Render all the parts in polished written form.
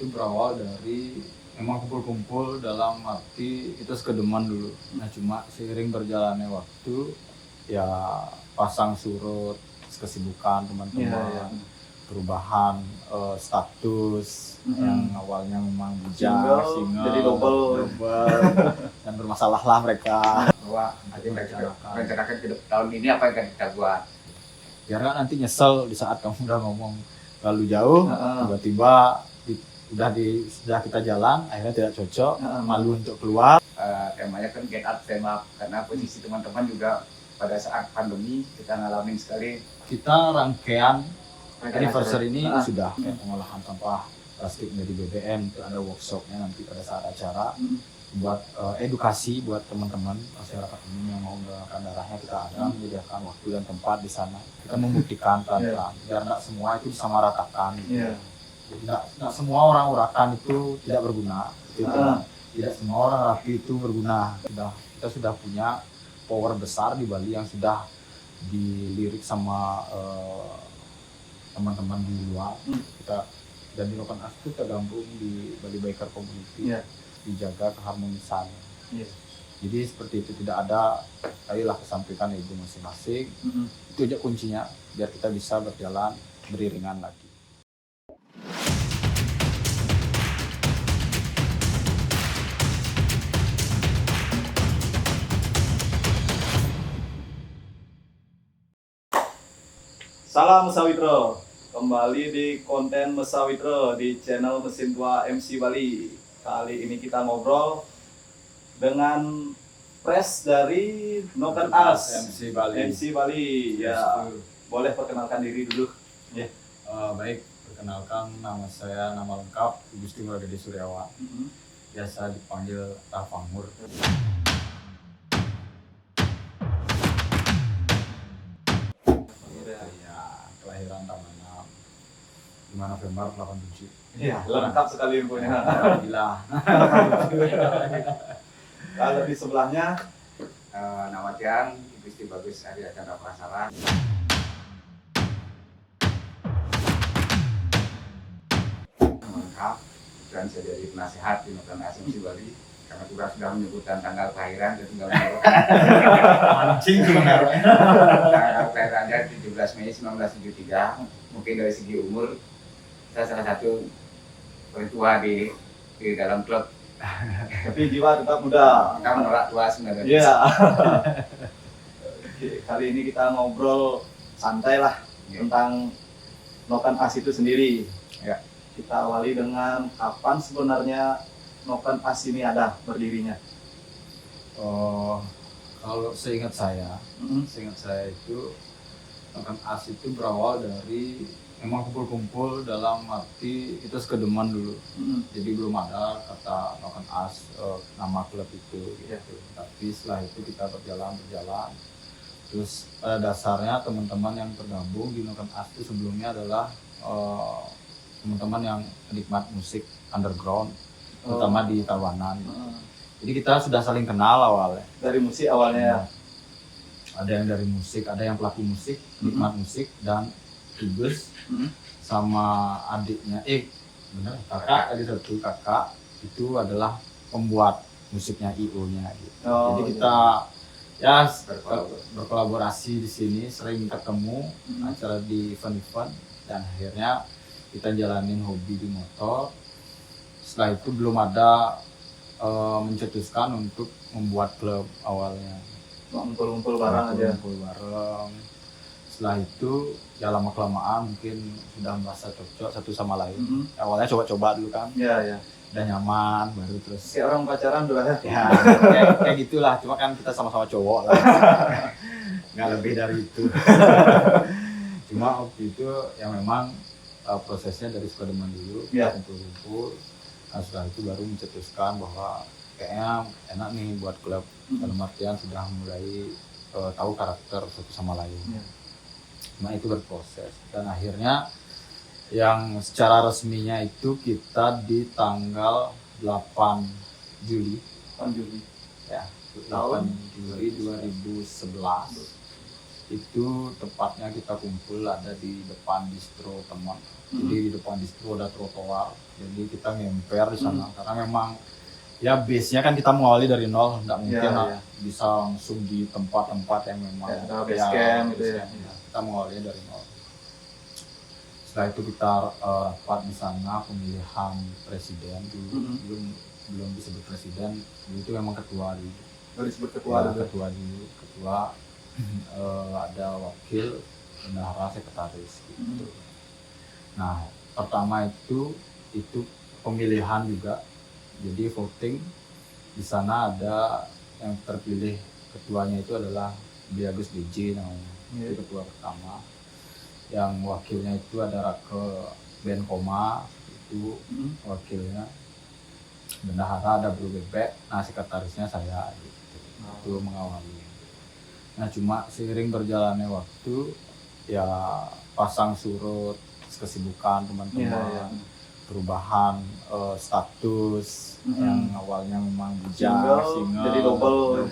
itu berawal dari memang kumpul-kumpul dalam arti itu sekedeman dulu. Nah cuma seiring berjalannya waktu ya pasang surut, kesibukan teman-teman, perubahan status yang awalnya memang bujang, single, jadi double dan bermasalah lah mereka. Bahwa nanti mereka rencanakan ke tahun ini apa yang akan kita buat. Biar nggak nanti nyesel di saat kamu udah ngomong terlalu jauh, tiba-tiba sudah kita jalan, akhirnya tidak cocok, malu untuk keluar. Temanya kan get up, tema karena posisi teman-teman juga pada saat pandemi kita ngalamin sekali. Kita rangkaian anniversary ini sudah kayak pengolahan sampah plastik menjadi BBM, itu ada workshopnya nanti pada saat acara buat edukasi buat teman-teman masyarakat umum yang mau mendonorkan darahnya. Kita ada menyediakan waktu dan tempat di sana. Kita membuktikan pelan-pelan biar tidak semua itu disamaratakan. Jadi tidak semua orang urakan itu tidak berguna. Tidak semua orang rapi itu berguna. Kita sudah punya power besar di Bali yang sudah dilirik sama teman-teman di luar. Kita dan di Noken As itu tergabung di Bali Biker Community. Dijaga keharmonisan. Jadi seperti itu, tidak ada ayolah kesampaikan ibu masing-masing. Itu aja kuncinya biar kita bisa berjalan beriringan lagi. Salam Mesawitro, kembali di konten Mesawitro di channel Mesin Tua MC Bali. Kali ini kita ngobrol dengan press dari Noken As MC Bali. MC Bali. Ya, boleh perkenalkan diri dulu. Baik, perkenalkan nama saya, nama lengkap Gusti Muradadi Suryawan. Biasa dipanggil Tafangur. Kelahiran tahun 5 November 87. Iya, lengkap sekali infonya. Gila. Kalau di sebelahnya Nama Tiang, Gusti Bagus Arya Chandra Prasara. Lengkap, dan saya jadi penasehat di Noken As MC Bali. Karena juga sudah menyebutkan tanggal kelahiran, jadi tinggal menyebutkan Mancing sebenarnya. tanggal kelahirannya 17 Mei 1973. Mungkin dari segi umur, saya salah satu paling tua di dalam klub. tapi jiwa tetap muda. Kita menolak tua sebenarnya. Iya. Oke, kali ini kita ngobrol santai lah tentang Noken As itu sendiri. Ya. Kita awali dengan kapan sebenarnya Noken As ini ada berdirinya. Kalau seingat saya itu Noken As itu berawal dari memang kumpul-kumpul dalam arti itu sekedeman dulu. Jadi belum ada kata Noken As, nama klub itu gitu. Tapi setelah itu kita berjalan. Terus pada dasarnya teman-teman yang tergabung di Noken As itu sebelumnya adalah teman-teman yang penikmat musik underground, terutama di Tabanan. Jadi kita sudah saling kenal awalnya. Dari musik awalnya. Ada yang dari musik, ada yang pelaku musik, penikmat musik, dan Tubes sama adiknya, bener, kakak tadi satu kakak itu adalah pembuat musiknya IO-nya gitu. Jadi kita berkolaborasi di sini, sering ketemu acara di event-event, dan akhirnya kita jalanin hobi di motor. Setelah itu belum ada mencetuskan untuk membuat klub awalnya. Ngumpul-ngumpul bareng aja. Ngumpul bareng. Setelah itu ya lama-kelamaan mungkin sudah merasa cocok satu sama lain. Awalnya coba-coba dulu kan. Iya. Udah nyaman, baru terus Kayak orang pacaran dulu ya. kayak gitulah, cuma kan kita sama-sama cowok lah. Nggak lebih dari itu. Cuma waktu itu yang memang prosesnya dari sekedeman dulu, kumpul-kumpul. Nah setelah itu baru mencetuskan bahwa kayaknya enak nih buat klub. Dalam artian sudah mulai tahu karakter satu sama lain. Nah itu berproses, dan akhirnya yang secara resminya itu kita di tanggal 8 Juli ya, ya, 8 Juli 2011 itu tepatnya kita kumpul ada di depan distro teman. Jadi di depan distro ada trotoar. Jadi kita ngemper di sana karena memang ya base-nya kan kita mengawali dari nol, nggak mungkin lah bisa langsung di tempat-tempat yang memang base camp gitu ya. Kita mengawali dari nol. Setelah itu kita rapat di sana pemilihan presiden dulu, belum disebut presiden, dulu itu memang ketua dulu. Disebut ketua dulu. Ketua ada wakil, bendahara, sekretaris gitu. Nah pertama itu pemilihan juga, jadi voting di sana ada yang terpilih ketuanya itu adalah Biagus DJ namanya, itu ketua pertama. Yang wakilnya itu ada Rake Benkoma, itu wakilnya. Bendahara ada Bro Bebek, nah sekretarisnya saya gitu. Itu mengawali. Nah cuma seiring berjalannya waktu ya pasang surut kesibukan teman-teman, perubahan status yang awalnya memang bujang, single jadi double.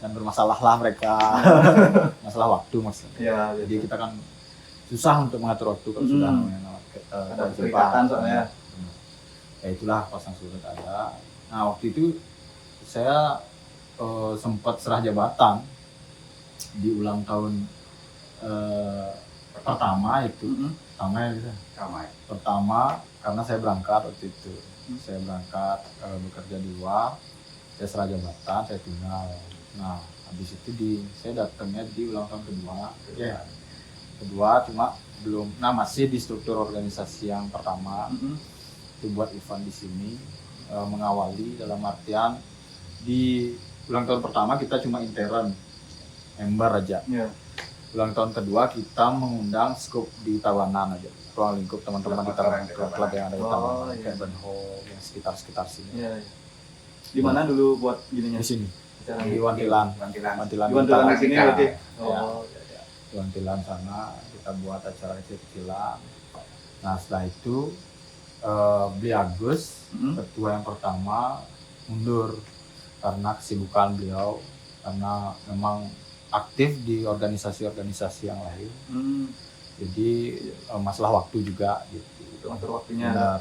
Dan bermasalah lah mereka, masalah waktu maksudnya. Jadi kita kan susah untuk mengatur waktu kalau sudah ada perikatan soalnya. Ya itulah pasang surut ada. Nah waktu itu saya sempat serah jabatan di ulang tahun pertama itu. Pertama karena saya berangkat waktu itu. Saya berangkat bekerja di luar, saya serah jabatan, saya tinggal. Nah habis itu saya datangnya di ulang tahun kedua cuma belum, nah masih di struktur organisasi yang pertama. Itu buat event di sini, mengawali dalam artian di ulang tahun pertama kita cuma intern member aja. Ulang tahun kedua kita mengundang skup di Tawanan aja, ruang lingkup teman-teman di Tawanan, klub yang ada di Tawanan, kayak Benho yang sekitar sini. Di mana dulu buat gininya? Di sini, di Wantilan di sini berarti. Di Wantilan sana kita buat acara kecil-kecilan. Nah setelah itu Biagus, ketua yang pertama, mundur karena kesibukan beliau, karena memang aktif di organisasi-organisasi yang lain. Jadi masalah waktu juga gitu. Atur waktunya. Benar.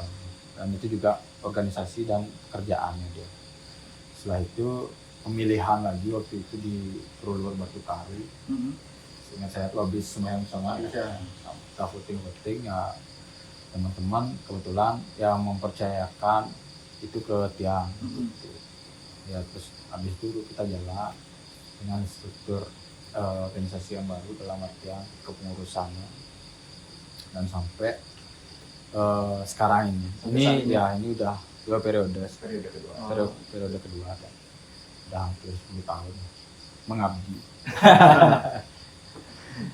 Dan itu juga organisasi dan kerjaannya dia. Setelah itu pemilihan lagi waktu itu di Perulur Batu Kari. Seingat saya tuh habis semuanya sama kita voting ya, teman-teman kebetulan yang mempercayakan itu ke Tiang. Ya terus habis itu kita jalan dengan struktur organisasi yang baru dalam artian kepengurusannya, dan sampai sekarang ini udah 2 periode kedua kan, udah hampir 10 tahun mengabdi.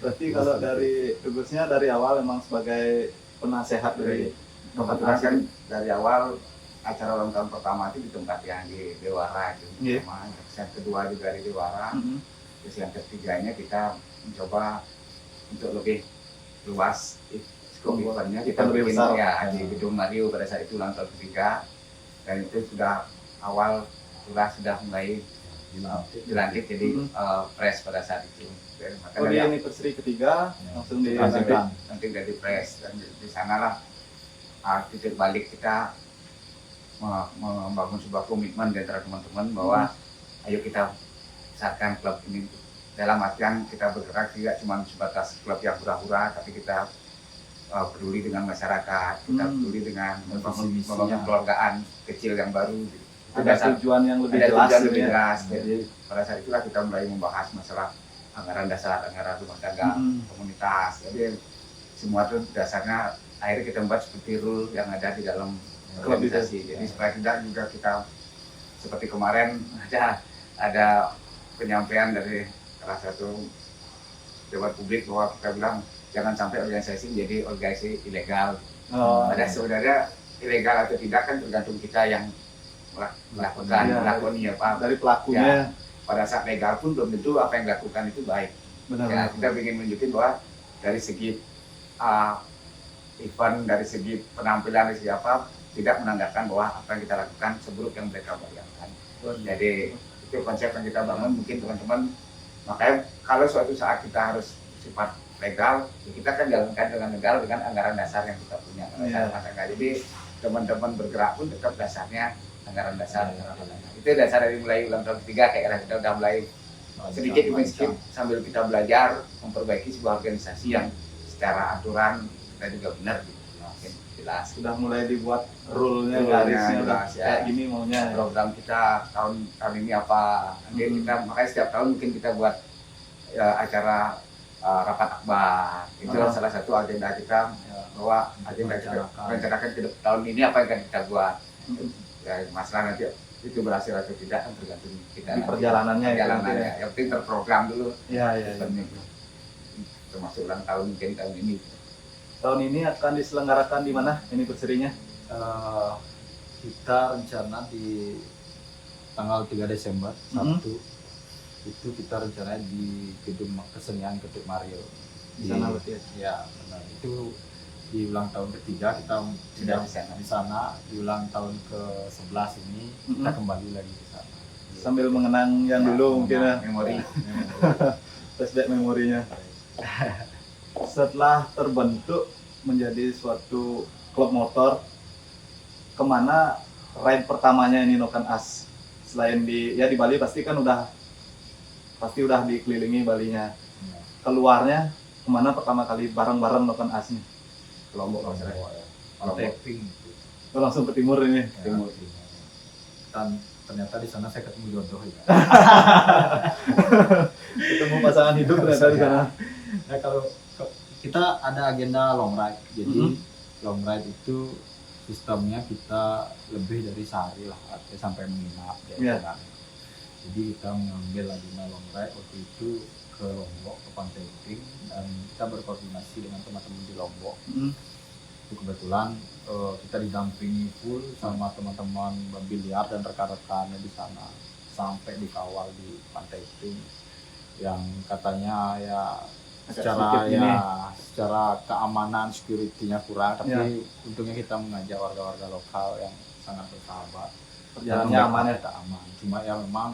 Berarti kalau dari tugasnya dari awal memang sebagai penasehat dari kebetulan kan dari awal acara ulang tahun pertama itu di tempat yang di Dewara itu, yang kedua juga di Dewara. Terus yang ketiganya kita mencoba untuk lebih luas skop eventnya, kita lebih bikin besar di Gedung Mario pada saat itu ulang tahun ketiga, dan itu sudah mulai dilantik jadi press pada saat itu. Di anniversary ketiga langsung nanti dari press, dan di sanalah titik balik kita membangun sebuah komitmen di antara teman-teman bahwa ayo kita besarkan klub ini, dalam artian kita bergerak tidak cuma sebatas klub yang hura-hura, tapi kita peduli dengan masyarakat, kita peduli dengan membangun kekeluargaan kecil yang baru. Ada tujuan yang lebih jelas. Jadi pada saat itulah kita mulai membahas masalah anggaran dasar, anggaran rumah tangga, komunitas. Jadi semua itu dasarnya akhirnya kita membuat seperti rule yang ada di dalam organisasi. Jadi supaya tidak juga kita seperti kemarin ada penyampaian dari salah satu dewan publik bahwa kita bilang jangan sampai organisasi menjadi organisasi ilegal. Sebenarnya ilegal atau tidak kan tergantung kita yang melakoni apa dari pelakunya. Pada saat legal pun belum tentu apa yang dilakukan itu baik. Benar. Kita ingin menunjukkan bahwa dari segi event, dari segi penampilan, dari segi apa, tidak menandakan bahwa apa yang kita lakukan seburuk yang mereka bayangkan. Jadi itu konsep yang kita bangun. Mungkin teman-teman Makanya kalau suatu saat kita harus sifat legal, ya kita kan jalankan dengan legal dengan anggaran dasar yang kita punya. Jadi teman-teman bergerak pun tetap dasarnya anggaran dasar. Itu dasar dari mulai ulang tahun ketiga kayak kita udah mulai sedikit demi sedikit sambil kita belajar memperbaiki sebuah organisasi yang secara aturan kita juga benar gitu. Makin jelas. Sudah mulai dibuat rule-nya, Rule-nya garisnya jelas, ya. kayak gini maunya. Program kita tahun ini apa? Nanti kita makanya setiap tahun mungkin kita buat acara rapat akbar. Itu salah satu agenda kita bahwa agenda kita rencanakan ke tahun ini apa yang akan kita buat. Ya, masalah nanti itu berhasil atau tidak kan tergantung kita Di perjalanannya ya. Yang penting terprogram dulu. Iya. Termasuk ulang tahun mungkin tahun ini. Tahun ini akan diselenggarakan di mana anniversary-nya? Kita rencana di tanggal 3 Desember Sabtu itu kita rencana di gedung kesenian Ketuk Mario Di sana berarti ya? Ya benar, itu di ulang tahun ketiga kita sudah di sana, di ulang tahun ke-11 ini kita kembali lagi ke sana. Sambil mengenang yang dulu mungkin ya. Memori. Flashback memorinya. Setelah terbentuk menjadi suatu klub motor, kemana ride pertamanya ini Noken As? Selain di Bali pasti udah dikelilingi Balinya. Keluarnya kemana pertama kali bareng-bareng Noken As nih? Lombok Tapping Oh, langsung ke timur ini. Timur. Dan ternyata di sana saya ketemu jodoh ya. Ketemu pasangan hidup ternyata di sana. Nah, kalau kita ada agenda long ride, jadi long ride itu sistemnya kita lebih dari sehari lah, artinya sampai menginap ya. Jadi kita mengambil agenda long ride waktu itu ke Lombok, ke Pantai Pink, dan kita berkoordinasi dengan teman-teman di Lombok. Itu kebetulan kita didampingi full sama teman-teman biliar dan rekan-rekannya di sana sampai dikawal di Pantai Pink yang katanya ya secara keamanan security-nya kurang, tapi untungnya kita mengajak warga-warga lokal yang sangat bersahabat. Perjalanannya aman ya? Kita aman. Cuma ya memang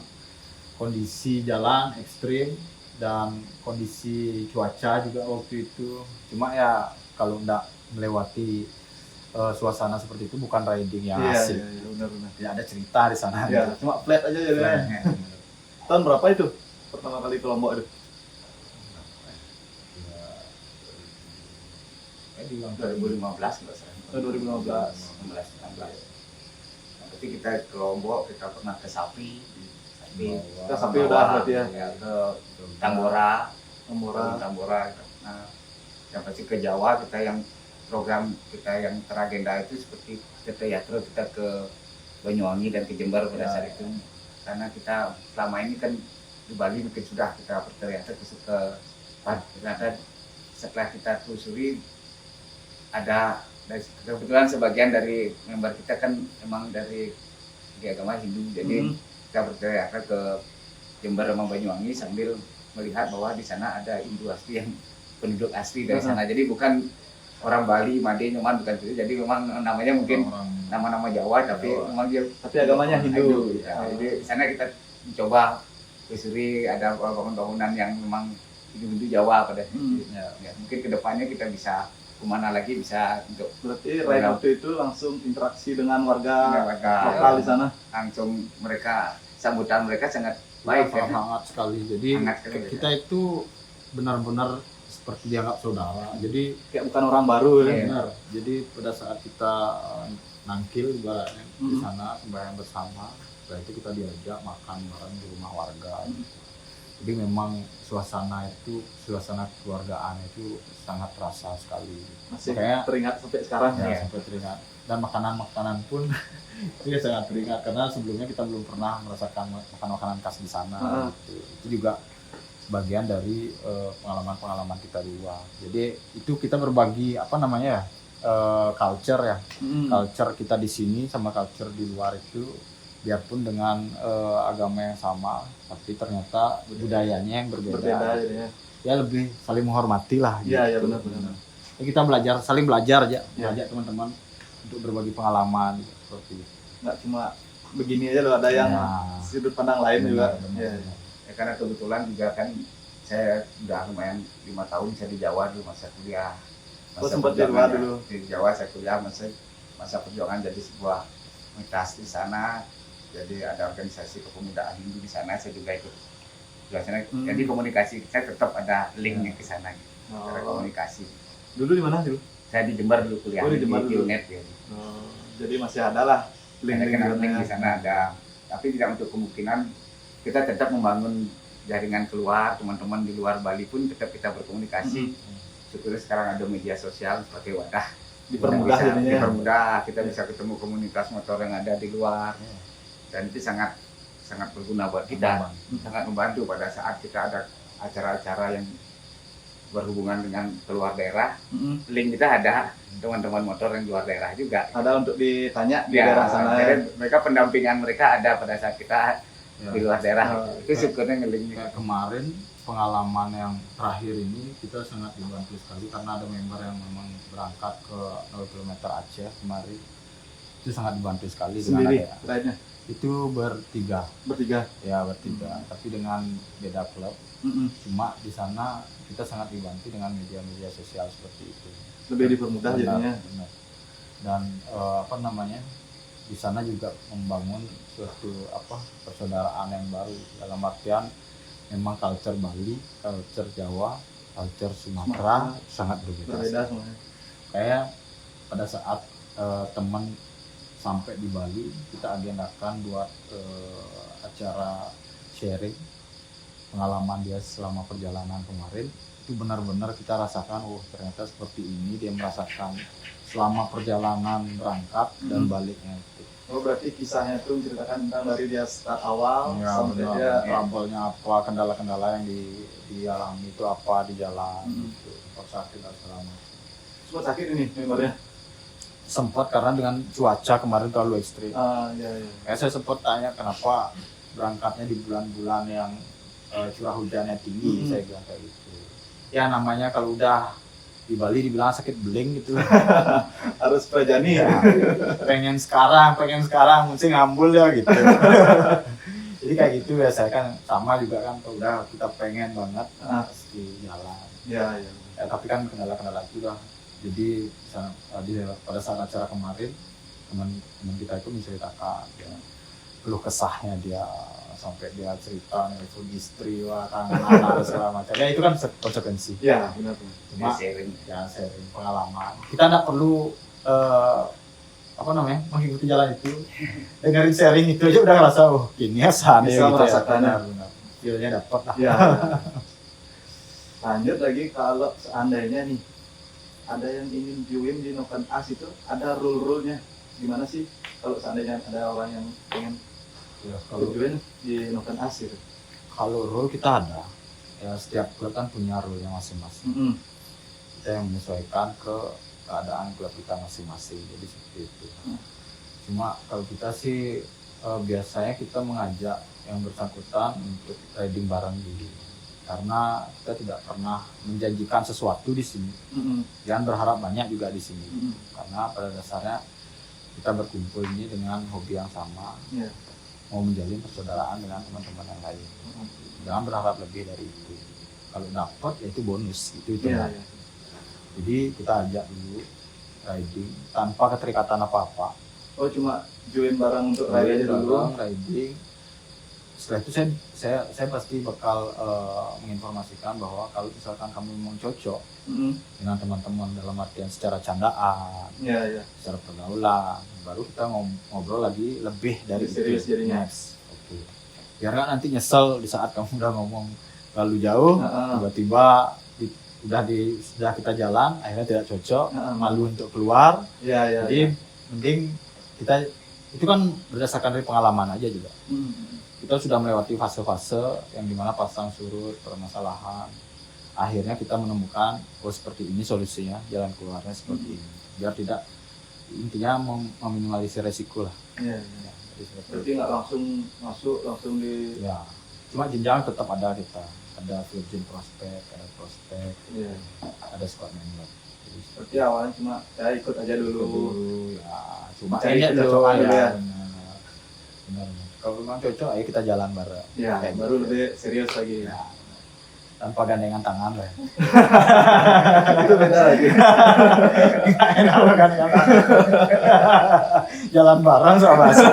kondisi jalan ekstrim dan kondisi cuaca juga waktu itu. Cuma ya kalau enggak melewati suasana seperti itu bukan riding yang asik. Iya, benar-benar. Ya ada cerita di sana. Ya, cuma flat aja jadinya. Tahun berapa itu pertama kali ke Lombok itu? Di 2015 nggak salah. 2015. 16. Nanti kita ke Lombok, kita pernah ke Sapi. Ke Sapi udah berarti ya. Ke Tambora. Nah, yang pasti ke Jawa kita yang program kita yang teragenda itu seperti ke Teatro, kita ke Banyuwangi dan ke Jember pada saat itu. Karena kita selama ini kan di Bali mungkin sudah kita berteriak ke ternyata setelah kita telusuri ada kebetulan sebagian dari member kita kan emang dari agama Hindu, jadi kita berteriak ke Jember sama Banyuwangi sambil melihat bahwa di sana ada Hindu asli yang penduduk asli dari sana, jadi bukan orang Bali, Made, Nyoman, bukan itu, jadi memang namanya mungkin nama-nama Jawa tapi memang dia agamanya Hindu. Ya. Jadi di sana kita mencoba telusuri ada bangunan-bangunan yang memang Hindu Jawa pada ya, mungkin kedepannya kita bisa kemana lagi bisa untuk berarti ride waktu itu langsung interaksi dengan warga lokal di sana, langsung mereka sambutan mereka sangat baik ya, hangat sekali. Jadi kita itu benar-benar seperti dianggap saudara. Jadi kayak bukan orang baru ya. Benar. Jadi pada saat kita nangkil ibaratnya di sana sembahyang bersama, setelah itu kita diajak makan bareng di rumah warga. Jadi memang suasana kekeluargaan itu sangat terasa sekali. Masih makanya teringat sampai sekarang ya. Sampai teringat. Dan makanan pun itu ya sangat teringat karena sebelumnya kita belum pernah merasakan makanan khas di sana. Itu juga bagian dari pengalaman kita di luar. Jadi itu kita berbagi culture ya. Culture kita di sini sama culture di luar itu, biarpun dengan agama yang sama, tapi ternyata budayanya yang berbeda. Ya lebih saling menghormati lah. Iya, benar. Ya, kita saling belajar aja, mengajak teman-teman untuk berbagi pengalaman seperti itu. Nggak cuma begini aja loh, ada yang sudut pandang lain juga. Benar. Ya karena kebetulan juga kan saya udah lumayan 5 tahun saya di Jawa dulu masa kuliah. Oh, sempat di luar perjuangan ya. dulu. Di Jawa saya kuliah masa perjuangan jadi sebuah komunitas di sana. Jadi ada organisasi kepemudaan Hindu di sana, saya juga ikut di sana. Jadi komunikasi saya tetap ada linknya ke sana gitu. Cara komunikasi. Dulu di mana dulu? Saya di Jember dulu kuliah Di Jember dulu. Unet ya. Jadi masih ada lah Ada kenal link di sana ada. Tapi tidak untuk kemungkinan kita tetap membangun jaringan keluar, teman-teman di luar Bali pun tetap kita berkomunikasi. Syukur sekarang ada media sosial sebagai wadah. Dipermudah Kita bisa- jadinya. Dipermudah, kita bisa ketemu komunitas motor yang ada di luar. Dan itu sangat berguna buat kita. Sangat membantu pada saat kita ada acara-acara yang berhubungan dengan keluar daerah. Link kita ada teman-teman motor yang luar daerah juga. Ada untuk ditanya di Ya, daerah sana. jadi mereka pendampingan mereka ada pada saat kita di luar daerah. Oh, Itu syukurnya ngelink. Kayak kemarin pengalaman yang terakhir ini kita sangat dibantu sekali karena ada member yang memang berangkat ke 0 km Aceh kemarin. Itu sangat dibantu sekali Sendiri dengan ada, lainnya itu bertiga bertiga. tapi dengan beda klub. Cuma di sana kita sangat dibantu dengan media-media sosial seperti itu. Lebih dipermudah Benar, jadinya. benar. Dan di sana juga membangun suatu persaudaraan yang baru dalam artian memang culture Bali, culture Jawa, culture Sumatera sangat berbeda. Berbeda semuanya. Kayak pada saat teman sampai di Bali kita agendakan buat acara sharing pengalaman dia selama perjalanan kemarin. Itu benar-benar kita rasakan, oh ternyata seperti ini dia merasakan selama perjalanan berangkat dan baliknya itu. Oh berarti kisahnya itu menceritakan tentang dari dia start awal Ya, sampai benar. dia Trouble-nya apa, kendala-kendala yang dialami itu apa di jalan gitu, sakit dan segala macam. semua sakit ini membernya. Sempat karena dengan cuaca kemarin terlalu ekstrim. Ya. Saya sempat tanya kenapa berangkatnya di bulan-bulan yang curah hujannya tinggi, saya bilang kayak gitu. Ya namanya kalau udah di Bali dibilang sakit beling gitu. Harus prajani. Ya, pengen sekarang, mesti ngambul ya gitu. Jadi kayak gitu ya, saya kan sama juga kan, kalau udah kita pengen banget pasti jalan. Ya. Ya, tapi kan kendala-kendala itu lah. Jadi pada saat acara kemarin teman kita itu menceritakan ya, keluh kesahnya dia sampai dia cerita nih istri wah kangen anak segala macam. Ya itu kan konsekuensi. Ya benar. Cuma sharing. ya sharing pengalaman. Kita tidak perlu mengikuti jalan itu, dengerin sharing itu aja udah ngerasa oh gini ya sana Bisa gitu merasakannya. ya. Benar. Feelnya dapat lah. Ya. Lanjut lagi kalau seandainya nih ada yang ingin join di Noken As itu ada rule-rule-nya gimana sih kalau seandainya ada orang yang pengen Ya, kalau join di Noken As gitu. kalau rule kita ada. Ya setiap klub kan punya rule-nya masing-masing. Kita yang menyesuaikan ke keadaan klub kita masing-masing, jadi seperti itu. Cuma kalau kita sih biasanya kita mengajak yang bersangkutan untuk riding bareng dulu, karena kita tidak pernah menjanjikan sesuatu di sini. Jangan berharap banyak juga di sini, karena pada dasarnya kita berkumpul ini dengan hobi yang sama, Iya. mau menjalin persaudaraan dengan teman-teman yang lain. Jangan berharap lebih dari itu. Kalau dapat ya itu bonus, itu Iya. Jadi kita ajak dulu riding tanpa keterikatan apa-apa. Oh cuma join bareng untuk ride aja dulu. Riding. Setelah itu saya pasti bakal menginformasikan bahwa kalau misalkan kamu memang cocok dengan teman-teman dalam artian secara candaan, Iya. secara pergaulan, baru kita ngobrol lagi lebih dari Serius itu. jadinya. Yes. Oke. Biar nggak nanti nyesel di saat kamu udah ngomong terlalu jauh, tiba-tiba sudah kita jalan, akhirnya tidak cocok, malu untuk keluar. Iya. Jadi mending kita itu kan berdasarkan dari pengalaman aja juga. Kita sudah melewati fase-fase yang dimana pasang surut, permasalahan. Akhirnya kita menemukan, oh seperti ini solusinya, jalan keluarnya seperti ini. Biar tidak, intinya meminimalisir resiko lah. Iya. Jadi seperti Berarti nggak langsung masuk langsung di. ya. Cuma jenjang tetap ada kita. Ada virgin prospek, ada prospek, Iya. ada squad member. Jadi Berarti awalnya cuma ya ikut aja dulu. ya cuma Cari enak kecocokan dulu dulu ya. Benar. Kalau memang cocok, ayo kita jalan bareng. Ya, Kayak baru gitu. lebih serius lagi. Ya. Tanpa gandengan tangan lah. Itu beda lagi. Nggak enak kalau gandengan tangan. Jalan bareng sama bahasa.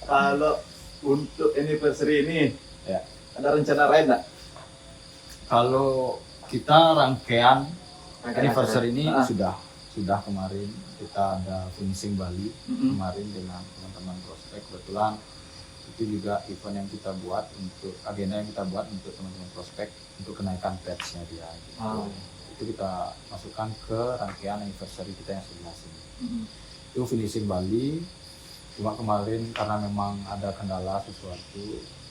Kalau untuk anniversary ini, Ya. ada rencana lain nggak? Kalau kita rangkaian anniversary ini Ah. sudah kemarin kita ada finishing Bali Mm-mm. kemarin dengan teman-teman prospek. Kebetulan itu juga event yang kita buat untuk agenda yang kita buat untuk teman-teman prospek untuk kenaikan patch-nya dia gitu. Ah. Itu kita masukkan ke rangkaian anniversary kita yang 11 ini. Mm-mm. Itu finishing Bali, cuma kemarin karena memang ada kendala sesuatu,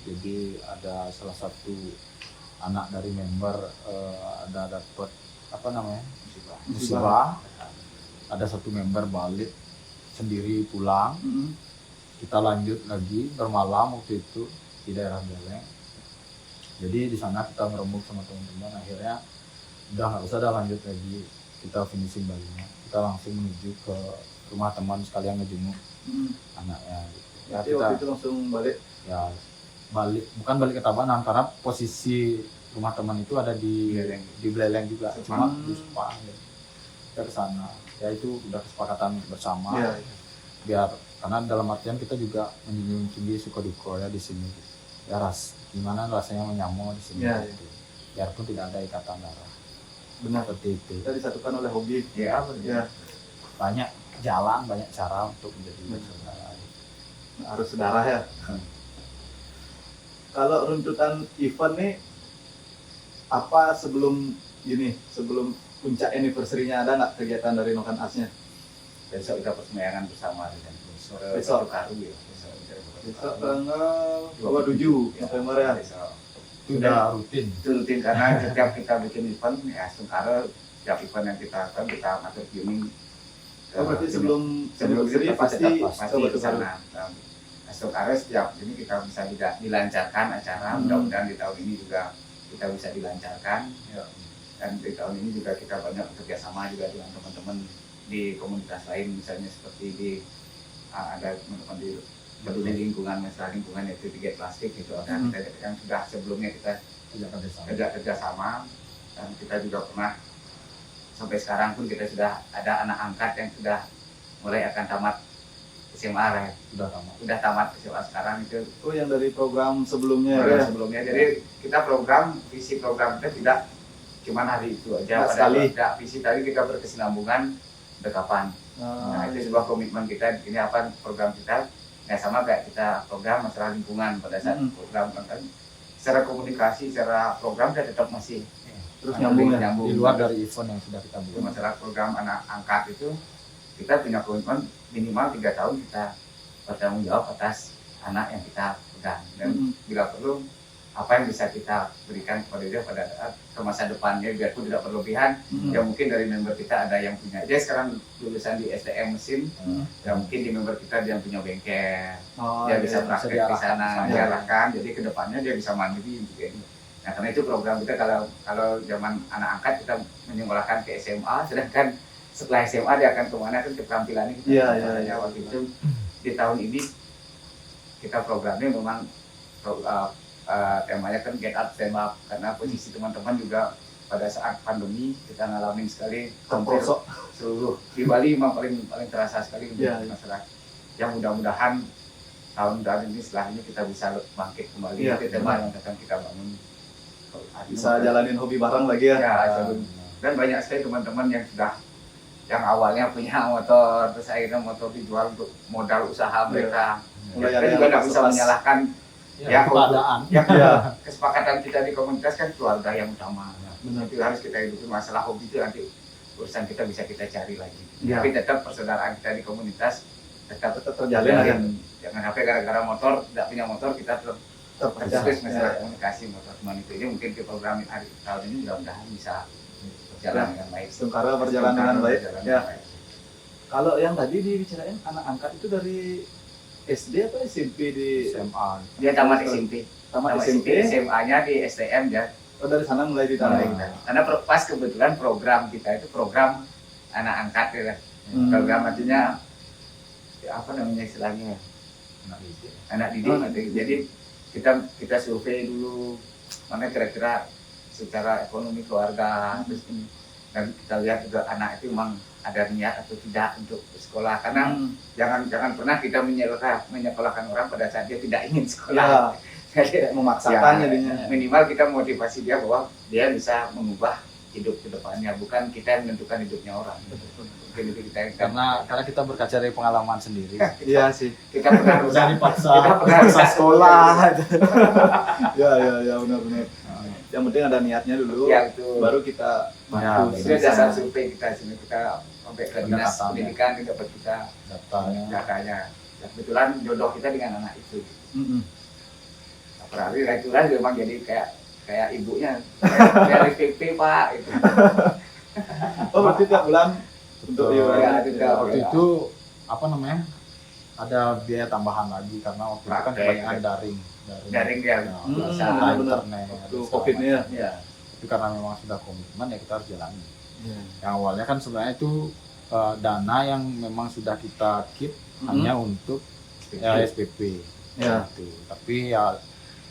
jadi ada salah satu anak dari member ada dapat apa namanya musibah. Ada satu member balik sendiri pulang, Mm-mm. kita lanjut lagi bermalam waktu itu di daerah Beleng. Jadi di sana kita ngerembuk sama teman-teman, akhirnya udah nggak usah lanjut lagi, kita finishing Balinya, kita langsung menuju ke rumah teman sekalian ngejenguk Mm-mm. anaknya gitu. Ya Jadi kita waktu itu langsung balik. ya bukan balik ke Tabanan karena posisi rumah teman itu ada di Beleng. di Beleng juga, cuma Hmm. di Sepang gitu. Kita ke sana, ya itu udah kesepakatan bersama. Iya. Biar karena dalam artian kita juga menjunjung tinggi suka duka ya di sini, ya gimana rasanya menyamu di sini Iya, gitu. Biarpun tidak ada ikatan darah Benar. seperti itu. Kita disatukan oleh hobi. Ya, Ya, Banyak jalan, banyak cara untuk menjadi Benar. bersaudara. harus sedarah ya. Kalau runtutan event nih, apa sebelum puncak anniversary-nya ada nggak kegiatan dari Nokan Asnya? besok kita persemayangan bersama dengan Besok. Karu ya. Besok tanggal 27 November ya. Besok. Itu udah rutin. Itu rutin karena setiap kita bikin event ya Sungkara, setiap event yang kita akan kita ngatur tuning. Oh, berarti sebelum anniversary anniversary pasti pasti coba ke ke sana. sana. Sungkara setiap ini kita bisa dilancarkan acara, mudah-mudahan di tahun ini juga kita bisa dilancarkan. Ya. Dan di tahun ini juga kita banyak bekerja sama juga dengan teman-teman di komunitas lain, misalnya seperti di ada teman-teman di peduli lingkungan, masalah lingkungan yaitu Tiget Plastik gitu. Dan kita yang sudah sebelumnya kita kerja sama, dan kita juga pernah sampai sekarang pun kita sudah ada anak angkat yang sudah mulai akan tamat SMA ya. Sudah tamat SMA sekarang itu. Oh, yang dari program sebelumnya Program ya. sebelumnya. Jadi kita visi program kita tidak cuma hari itu aja. Nggak sekali. Visi tadi kita berkesinambungan dekapan. Nah, itu sebuah komitmen kita. Ini apa program kita? Ya sama kayak kita program masalah lingkungan pada saat program kan. Secara komunikasi, secara program kita tetap masih Terus nyambung ya. Di luar dari event yang sudah kita Itu buat. masalah program anak angkat itu kita punya komitmen minimal 3 tahun kita bertanggung jawab atas anak yang kita pegang, dan bila perlu apa yang bisa kita berikan kepada dia pada saat ke masa depannya biarpun tidak berlebihan. Ya mungkin dari member kita ada yang punya, dia sekarang lulusan di SDM mesin, ya mungkin di member kita dia yang punya bengkel, dia bisa praktek di sana, diarahkan, jadi kedepannya dia bisa mandiri juga. Nah karena itu program kita kalau zaman anak angkat kita menyekolahkan ke SMA, sedangkan setelah SMA dia akan kemana kan keterampilannya kita. Iya. Waktu itu di tahun ini kita programnya memang temanya kan get up stand up, karena posisi teman-teman juga pada saat pandemi kita ngalamin sekali hampir seluruh di Bali memang paling terasa sekali masalah. Yang mudah-mudahan tahun ini setelah ini kita bisa bangkit kembali ke tema yang akan kita bangun, bisa jalanin hobi bareng lagi ya. Dan banyak sekali teman-teman yang awalnya punya motor, terus akhirnya motor dijual untuk modal usaha mereka. Kita juga nggak bisa menyalahkan keadaan. Kesepakatan kita di komunitas kan keluarga yang utama. Benar. Itu harus kita hidupi, masalah hobi itu nanti urusan kita bisa kita cari lagi. Tapi tetap persaudaraan kita di komunitas tetap terjalin. Jangan sampai gara-gara motor, tidak punya motor kita terus masalah komunikasi motor teman itu. Ini mungkin di program hari tahun ini mudah-mudahan bisa berjalan dengan baik. Sungkara berjalan dengan baik. Kalau yang tadi dibicarain anak angkat itu dari SD atau SMP di SMA. Dia tamat SMP. Tamat SMP. SMA-nya di STM ya. Oh, dari sana mulai ditanam. Karena pas kebetulan program kita itu program anak angkat ya. Program artinya apa namanya istilahnya, Anak didik. anak didik. Jadi kita survei dulu mana kira-kira secara ekonomi keluarga, terus dan kita lihat juga anak itu memang ada niat atau tidak untuk sekolah, karena jangan pernah kita menyekolahkan orang pada saat dia tidak ingin sekolah. Kayak memaksakan Ya, jadinya. minimal kita motivasi dia bahwa dia bisa mengubah hidup ke depannya, bukan kita yang menentukan hidupnya orang. Mungkin itu Karena kita berkaca dari pengalaman sendiri. Iya sih. kita pernah Udah rusak, dipaksa, kita pernah rusak sekolah. Ya benar. Yang penting ada niatnya dulu. Ya, itu. Baru kita Ya, bantu. Itu dasar survei kita sini, kita sampai ke dinas Pendekatannya. pendidikan kita dapat kita Datanya. datanya. Ya, kebetulan jodoh kita dengan anak itu. Mm-mm. Apalagi kebetulan memang jadi kayak ibunya dari PP Pak itu. Oh berarti tiap bulan untuk Betul. iuran Ya, itu. juga. Waktu itu apa namanya? Ada biaya tambahan lagi karena waktu itu kan Praktek. kebanyakan daring. Daring dia. Ya, Bisa. benar-benar. internet. Waktu segala COVID ini ya. macam. Ya. Itu karena memang sudah komitmen ya kita harus jalani. Iya. Yang awalnya kan sebenarnya itu dana yang memang sudah kita keep hanya untuk SPP. Ya. Gitu. Tapi ya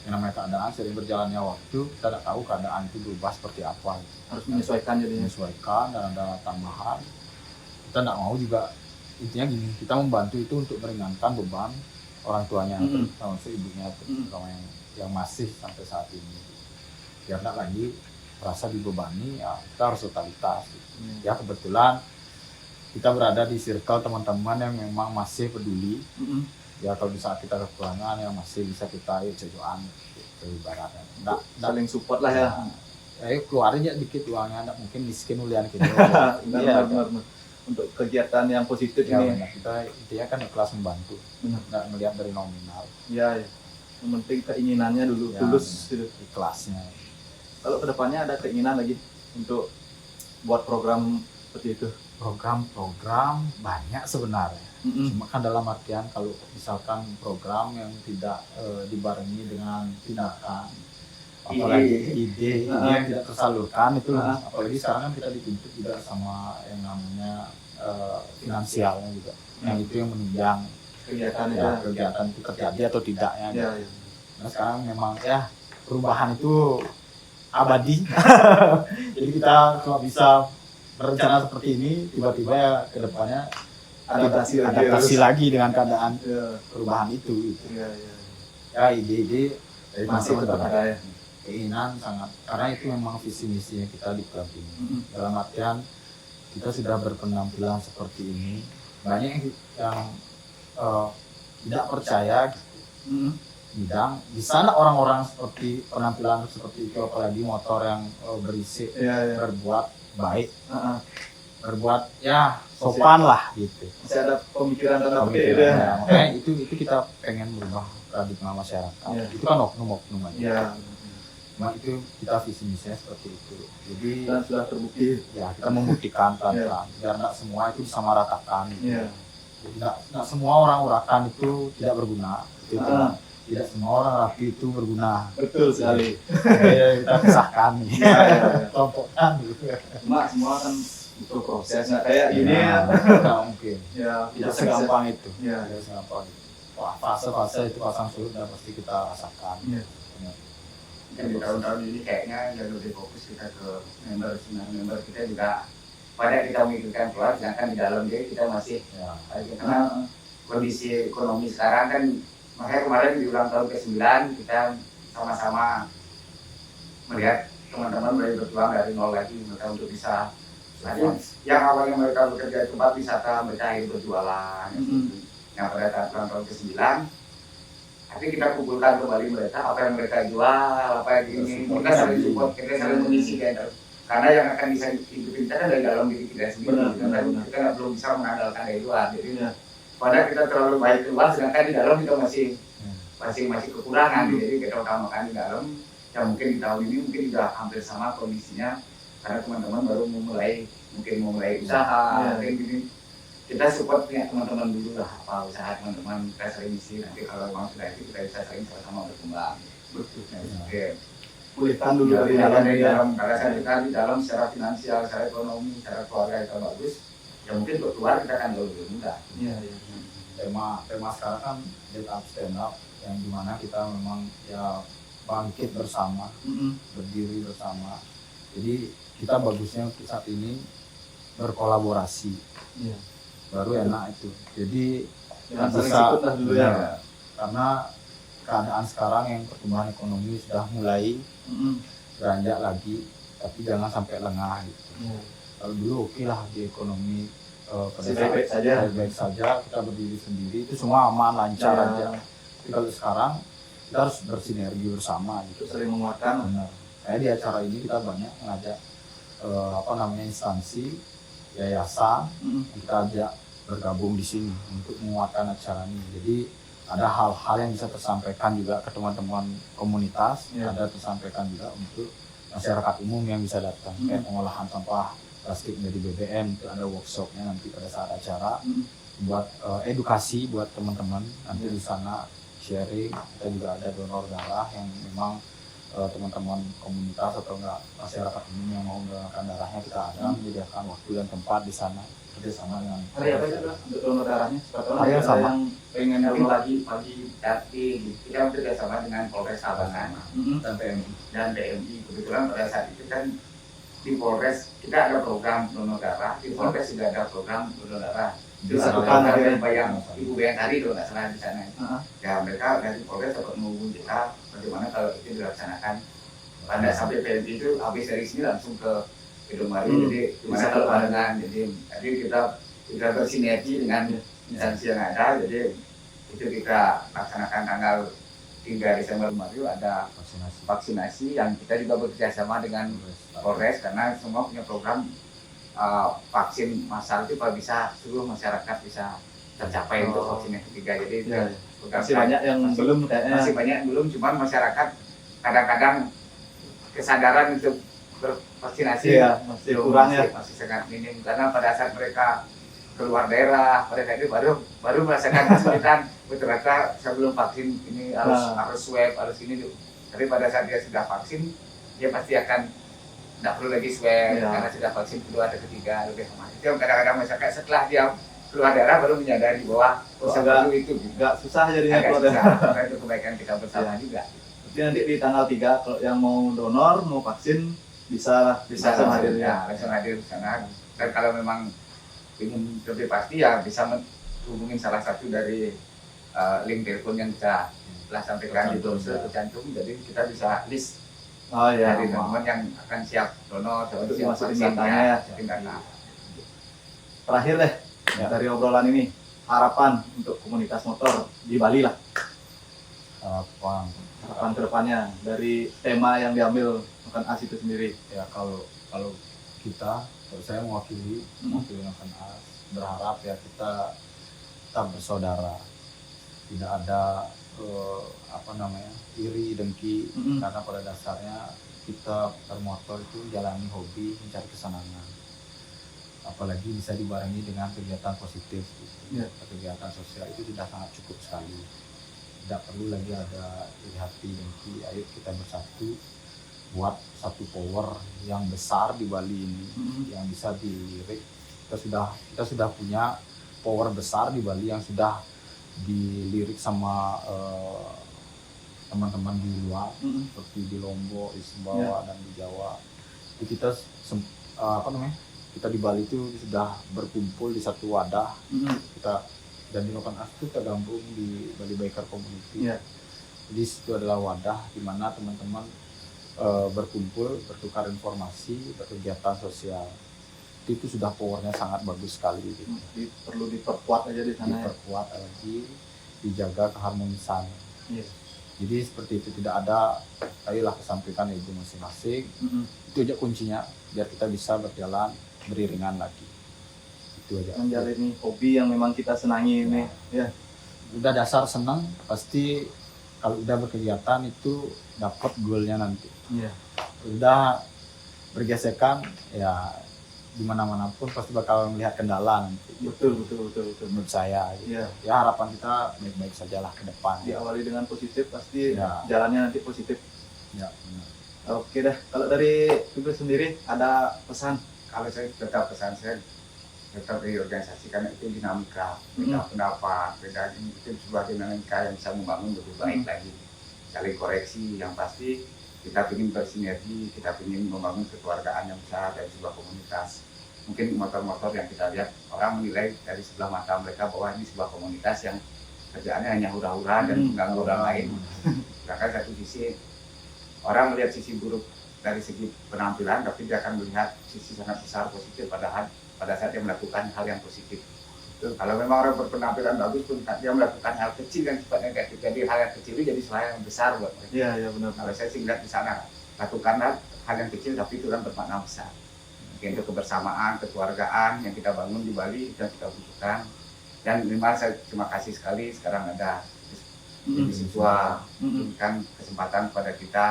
yang namanya keadaan sering berjalannya waktu, kita tidak tahu keadaan itu berubah seperti apa. Harus menyesuaikan jadinya. Menyesuaikan dan ada tambahan. Kita tidak mau juga, intinya gini, kita membantu itu untuk meringankan beban orang tuanya, termasuk ibunya, terutama yang masih sampai saat ini. Biar tidak lagi merasa dibebani, ya kita harus totalitas. Ya kebetulan kita berada di circle teman-teman yang memang masih peduli. Ya kalau di saat kita kekurangan ya masih bisa kita cocokan ke ibaratnya. Nggak Saling support lah ya. keluarin ya dikit uangnya, nggak mungkin miskin ulian kita. Benar. Untuk kegiatan yang positif Ya, ini. benar. Kita intinya kan ikhlas membantu, Benar. nggak melihat dari nominal. Ya. Yang penting keinginannya dulu, Ya, tulus gitu. ikhlasnya. Kalau kedepannya ada keinginan lagi untuk buat program seperti itu. Program-program banyak sebenarnya. Cuma kan dalam artian kalau misalkan program yang tidak dibarengi dengan tindakan, apalagi ide yang tidak tersalurkan itu, apalagi sekarang kan kita dituntut juga sama yang namanya finansialnya juga, yang itu yang menunjang Kegiatan itu. ya, kegiatan itu terjadi atau tidaknya. Ya. Nah sekarang memang ya perubahan itu abadi. Jadi kita kalau bisa berencana seperti ini, tiba-tiba ya ke depannya adaptasi lagi dengan keadaan Ya. perubahan itu. Gitu. Ya. Ya ide-ide dari Masih teman-teman tetap banyak. ada ya. Keinginan sangat, karena itu memang visi misinya kita di klub ini. Dalam artian kita sudah berpenampilan seperti ini, banyak yang tidak percaya gitu. Bidang di sana orang-orang seperti penampilan seperti itu, apalagi motor yang berisik, Ya. berbuat baik, Heeh. berbuat ya sopan lah gitu. Masih ada pemikiran tanda petik Pemikiran, itu ya. ya. Makanya itu kita pengen merubah paradigma masyarakat. Ya. Itu kan oknum-oknum aja. Ya. Cuma itu kita visi misinya seperti itu. Jadi Dan sudah terbukti. ya kita membuktikan pelan-pelan biar tidak semua itu disamaratakan. Ya. Jadi nggak semua orang urakan itu tidak berguna. Itu tidak semua orang rapi itu berguna. Betul sekali. Kita pisahkan nih. Ya. Kelompokkan gitu. Cuma semua kan butuh proses. Nggak kayak gini ya. Nggak mungkin. Ya. Tidak segampang itu. Ya. Tidak segampang itu. Wah, fase-fase itu pasang surut dan pasti kita rasakan. Ya. Dan di tahun-tahun ini kayaknya yang lebih fokus kita ke member kita juga pada kita memikirkan keluar, sedangkan di dalam diri kita masih Ya. karena kondisi ekonomi sekarang kan, makanya kemarin di ulang tahun ke-9 kita sama-sama melihat teman-teman mulai berjuang dari nol lagi mereka untuk bisa yang awalnya mereka bekerja di tempat wisata, mereka akhirnya berjualan. Yang pada saat ulang tahun ke-9 tapi kita kumpulkan kembali mereka, apa yang mereka jual, apa yang ini, kita saling support, kita saling mengisi kan. Karena yang akan bisa hidupin kita kan dari dalam diri kita sendiri. Benar. Kita belum bisa mengandalkan dari luar. Jadi Ya. padahal kita terlalu baik keluar, sedangkan di dalam kita masih kekurangan. Jadi kita utamakan di dalam. Yang mungkin di tahun ini mungkin sudah hampir sama kondisinya, karena teman-teman baru memulai usaha. Ya. Mungkin gini, kita support punya teman-teman dulu lah, apa usaha teman-teman kita sering isi. Nanti kalau memang sudah itu kita bisa sering sama-sama berkembang. Betul. Oke. Pulihkan dulu Ya, dari kita dalam dari ya. dalam, karena saya kita di dalam secara finansial, secara ekonomi, secara keluarga kita bagus. Ya mungkin untuk keluar kita akan jauh lebih mudah. Iya. Ya tema sekarang kan Get Up Stand Up, yang dimana kita memang ya bangkit bersama, berdiri bersama. Jadi kita bagusnya untuk saat ini berkolaborasi, baru enak itu. Jadi Jangan saling bisa sikut lah dulu ya. karena keadaan sekarang yang pertumbuhan ekonomi sudah mulai beranjak lagi, tapi jangan sampai lengah gitu. Kalau dulu oke lah di ekonomi pada saat baik-baik saja, kita berdiri sendiri itu semua aman lancar aja. Tapi kalau sekarang kita harus bersinergi bersama gitu. Saling menguatkan. Benar. Kayak di acara ini kita banyak mengajak instansi, yayasan, kita ajak bergabung di sini untuk menguatkan acara ini. Jadi ada hal-hal yang bisa tersampaikan juga ke teman-teman komunitas, ada tersampaikan juga untuk masyarakat umum yang bisa datang, kayak pengolahan sampah plastik menjadi BBM, itu ada workshopnya nanti pada saat acara, buat edukasi buat teman-teman nanti di sana sharing. Kita juga ada donor darah yang memang teman-teman komunitas atau enggak masyarakat umum yang mau mendonorkan darahnya, kita ada menyediakan waktu dan tempat di sana kerjasama dengan Hari apa itu untuk donor darahnya? Hari yang sama. Yang pengen Tapi donor pagi tapi kita bekerjasama dengan Polres Sabangan dan PMI. dan PMI. Kebetulan pada saat itu kan di Polres kita ada program donor darah, di Polres juga ada program donor darah. Itu Bisa satu kan, program ya. yang Ibu Bayangkari kalau nggak salah di sana. Ya mereka dari Polres dapat menghubungi kita bagaimana kalau itu dilaksanakan. Pada sampai PMI itu habis dari sini langsung ke Gedung Mari, jadi gimana kalau pandangan. Jadi kita bersinergi dengan instansi yang ada. Jadi itu kita laksanakan tanggal 3 Desember kemarin ada vaksinasi yang kita juga bekerja sama dengan Polres karena semua punya program vaksin massal itu kalau bisa seluruh masyarakat bisa tercapai untuk vaksin yang ketiga. Jadi masih banyak yang belum kayaknya. masih banyak yang belum, cuman masyarakat kadang-kadang kesadaran untuk bervaksinasi masih kurang ya. masih sangat minim karena pada saat mereka keluar daerah pada saat itu baru merasakan kesulitan. Ternyata sebelum vaksin ini harus swab, harus ini tuh. Tapi pada saat dia sudah vaksin dia pasti akan tidak perlu lagi swab karena sudah vaksin kedua atau ketiga lebih aman. Itu yang kadang-kadang masyarakat setelah dia keluar daerah baru menyadari bahwa perlu itu Agak susah jadinya agak kalau susah. Karena itu kebaikan kita bersama juga. Jadi nanti di tanggal 3 kalau yang mau donor, mau vaksin bisa langsung hadir ya. Langsung hadir di sana. Dan kalau memang ingin lebih pasti ya bisa hubungin salah satu dari link telepon yang kita telah sampaikan di brosur tercantum. Jadi kita bisa list dari teman-teman yang akan siap donor Untuk siap dimasukin vaksin, datanya ya. masukin data. Terakhir deh dari obrolan ini, harapan untuk komunitas motor di Bali lah. Harapan kedepannya dari tema yang diambil Noken As itu sendiri. Ya kalau kita, kalau saya mewakili Noken As, berharap ya kita bersaudara, tidak ada iri dengki, karena pada dasarnya kita bermotor itu jalani hobi, mencari kesenangan, apalagi bisa dibarengi dengan kegiatan positif gitu. Kegiatan sosial itu sudah sangat cukup sekali, tidak perlu lagi ada iri hati dengki. Ayo kita bersatu buat satu power yang besar di Bali ini, yang bisa dilirik. Kita sudah punya power besar di Bali yang sudah dilirik sama teman-teman di luar, seperti di Lombok, di Sumbawa dan di Jawa. Jadi kita di Bali itu sudah berkumpul di satu wadah. Kita dan di Noken As itu tergabung di Bali Biker Community. Jadi itu adalah wadah di mana teman-teman berkumpul, bertukar informasi, berkegiatan sosial. Itu sudah powernya sangat bagus sekali gitu. Perlu diperkuat aja di sana. Diperkuat lagi, dijaga keharmonisan. Jadi seperti itu, tidak ada ayolah kesampaikan ego masing-masing. Itu aja kuncinya biar kita bisa berjalan beriringan lagi. Itu aja. Menjalani hobi yang memang kita senangi ini. Udah dasar senang, pasti kalau udah berkegiatan itu dapat goalnya nanti. Udah bergesekan ya dimana-mana pun pasti bakal melihat kendala nanti. Betul. Menurut saya gitu. Ya harapan kita baik-baik sajalah ke depan. Diawali dengan positif pasti jalannya nanti positif. Ya, benar. Oke dah, kalau dari Ibu sendiri ada pesan? Kalau saya tetap pesan saya tetap di organisasi karena itu dinamika, beda pendapat, beda ini, itu sebuah dinamika yang bisa membangun lebih baik lagi, saling koreksi. Yang pasti kita ingin bersinergi, kita ingin membangun kekeluargaan yang besar dari sebuah komunitas. Mungkin motor-motor yang kita lihat orang menilai dari sebelah mata mereka bahwa ini sebuah komunitas yang kerjaannya hanya hura-hura dan mengganggu orang lain. Bahkan satu sisi orang melihat sisi buruk dari segi penampilan, tapi dia akan melihat sisi sangat besar positif pada saat dia melakukan hal yang positif. Kalau memang orang berpenampilan bagus pun dia melakukan hal kecil yang sifatnya negatif, jadi hal yang kecil itu jadi hal yang besar buat mereka. Iya benar. Kalau saya sih lihat di sana, lakukanlah hal yang kecil tapi itu kan bermakna besar. Mungkin itu kebersamaan, kekeluargaan yang kita bangun di Bali, itu yang kita butuhkan. Dan memang saya terima kasih sekali sekarang ada siswa memberikan kesempatan kepada kita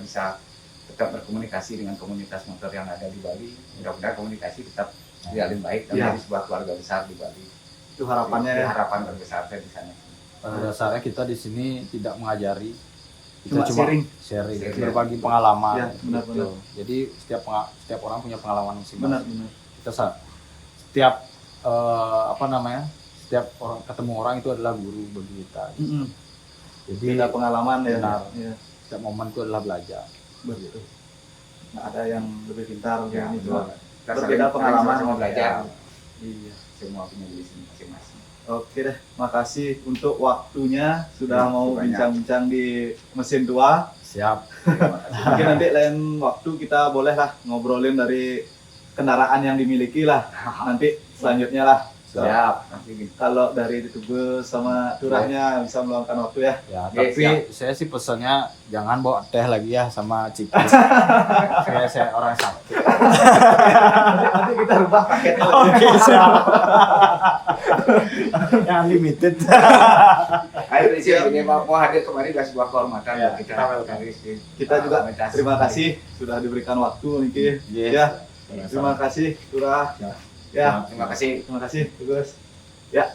bisa tetap berkomunikasi dengan komunitas motor yang ada di Bali. Mudah-mudahan komunikasi tetap berjalan baik dan menjadi sebuah keluarga besar di Bali. Itu harapannya ya. Harapan terbesar saya di sana. Pada dasarnya kita di sini tidak mengajari, Cuma sharing, Sharing. berbagi pengalaman. Ya, benar-benar. Jadi setiap orang punya pengalaman masing-masing. Benar. Kita setiap setiap orang ketemu orang itu adalah guru bagi kita. Jadi Beda pengalaman ya. Benar. Iya. setiap momen itu adalah belajar. Betul. Nggak ada yang lebih pintar Ya, ini betul. cuma Kita berbeda pengalaman. sama belajar. Iya. Semua punya diri masing-masing. Oke deh, makasih untuk waktunya sudah Ya, mau banyak. bincang-bincang di mesin tua. Siap. Mungkin nanti lain waktu kita boleh lah ngobrolin dari kendaraan yang dimiliki lah. Nanti selanjutnya lah. Siap. Nanti gini. Kalau dari Ditubus sama Turahnya bisa meluangkan waktu ya. Ya, Oke, tapi siap. saya sih pesannya jangan bawa teh lagi ya sama ciki. saya orang sakit. Nanti kita rubah paketnya. Oke, siap. Yang limited. Ayo di sini mau hadir kemarin adalah sebuah kehormatan Ya, buat kita. kita welcome. Kita juga terima kasih sudah diberikan waktu Niki. Ya, terima kasih Turah. Ya. Ya, Terima kasih. terima kasih Tugas. Ya,